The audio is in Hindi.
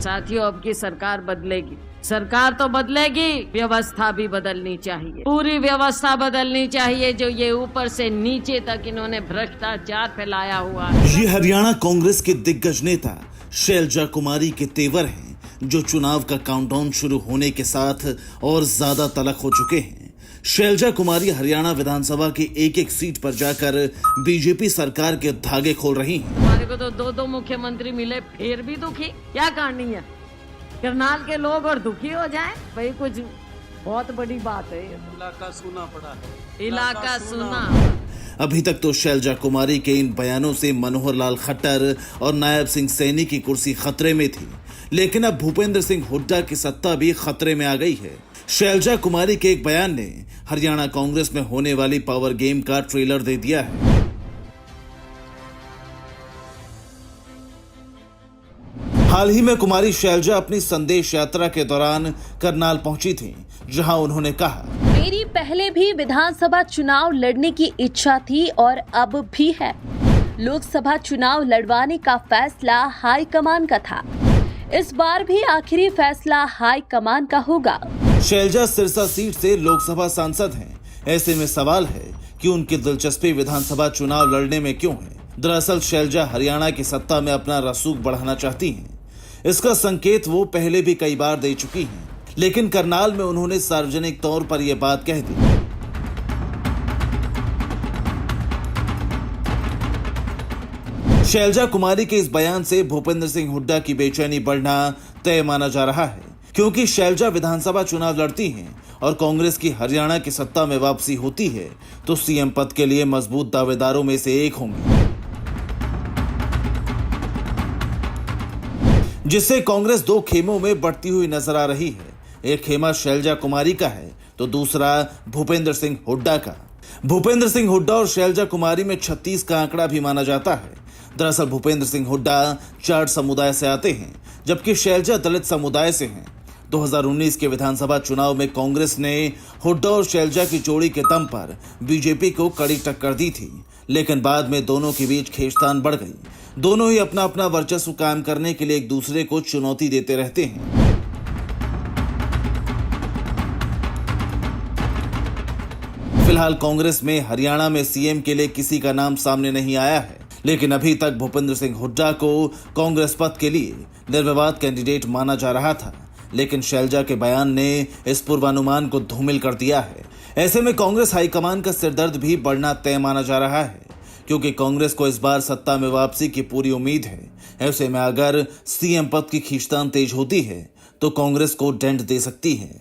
साथियों, अब की सरकार बदलेगी, सरकार तो बदलेगी, व्यवस्था भी बदलनी चाहिए, पूरी व्यवस्था बदलनी चाहिए। जो ये ऊपर से नीचे तक इन्होंने भ्रष्टाचार फैलाया हुआ है। ये हरियाणा कांग्रेस के दिग्गज नेता शैलजा कुमारी के तेवर हैं, जो चुनाव का काउंटडाउन शुरू होने के साथ और ज्यादा तलख हो चुके हैं। शैलजा कुमारी हरियाणा विधानसभा की एक एक सीट पर जाकर बीजेपी सरकार के धागे खोल रही हैं। हमारे को तो दो मुख्यमंत्री मिले फिर भी दुखी, क्या कहानी है? करनाल के लोग और दुखी हो जाएं, भाई कुछ बहुत बड़ी बात है। इलाका सूना पड़ा है, इलाका सूना। अभी तक तो शैलजा कुमारी के इन बयानों से मनोहर लाल खट्टर और नायब सिंह सैनी की कुर्सी खतरे में थी, लेकिन अब भूपेंद्र सिंह हुड्डा की सत्ता भी खतरे में आ गई है। शैलजा कुमारी के एक बयान ने हरियाणा कांग्रेस में होने वाली पावर गेम का ट्रेलर दे दिया है। हाल ही में कुमारी शैलजा अपनी संदेश यात्रा के दौरान करनाल पहुंची थी, जहां उन्होंने कहा, मेरी पहले भी विधानसभा चुनाव लड़ने की इच्छा थी और अब भी है। लोकसभा चुनाव लड़वाने का फैसला हाईकमान का था। इस बार भी आखिरी फैसला हाईकमान का होगा। शैलजा सिरसा सीट से लोकसभा सांसद हैं। ऐसे में सवाल है कि उनकी दिलचस्पी विधानसभा चुनाव लड़ने में क्यों है। दरअसल शैलजा हरियाणा की सत्ता में अपना रसूख बढ़ाना चाहती हैं। इसका संकेत वो पहले भी कई बार दे चुकी हैं, लेकिन करनाल में उन्होंने सार्वजनिक तौर पर यह बात कह दी। शैलजा कुमारी के इस बयान से भूपेंद्र सिंह हुड्डा की बेचैनी बढ़ना तय माना जा रहा है, क्योंकि शैलजा विधानसभा चुनाव लड़ती हैं और कांग्रेस की हरियाणा की सत्ता में वापसी होती है तो सीएम पद के लिए मजबूत दावेदारों में से एक होंगी, जिससे कांग्रेस दो खेमों में बढ़ती हुई नजर आ रही है। एक खेमा शैलजा कुमारी का है तो दूसरा भूपेंद्र सिंह हुड्डा का। भूपेंद्र सिंह हुड्डा और शैलजा कुमारी में 36 का आंकड़ा भी माना जाता है। दरअसल भूपेंद्र सिंह हुड्डा जाट समुदाय से आते हैं, जबकि शैलजा दलित समुदाय से हैं। 2019 के विधानसभा चुनाव में कांग्रेस ने हुड्डा और शैलजा की जोड़ी के दम पर बीजेपी को कड़ी टक्कर दी थी, लेकिन बाद में दोनों के बीच खींचतान बढ़ गई। दोनों ही अपना अपना वर्चस्व कायम करने के लिए एक दूसरे को चुनौती देते रहते हैं। फिलहाल कांग्रेस में हरियाणा में सीएम के लिए किसी का नाम सामने नहीं आया है, लेकिन अभी तक भूपेंद्र सिंह हुड्डा को कांग्रेस पद के लिए निर्विवाद कैंडिडेट माना जा रहा था, लेकिन शैलजा के बयान ने इस पूर्वानुमान को धूमिल कर दिया है। ऐसे में कांग्रेस हाईकमान का सिरदर्द भी बढ़ना तय माना जा रहा है, क्योंकि कांग्रेस को इस बार सत्ता में वापसी की पूरी उम्मीद है। ऐसे में अगर सीएम पद की खींचतान तेज होती है तो कांग्रेस को डेंट दे सकती है।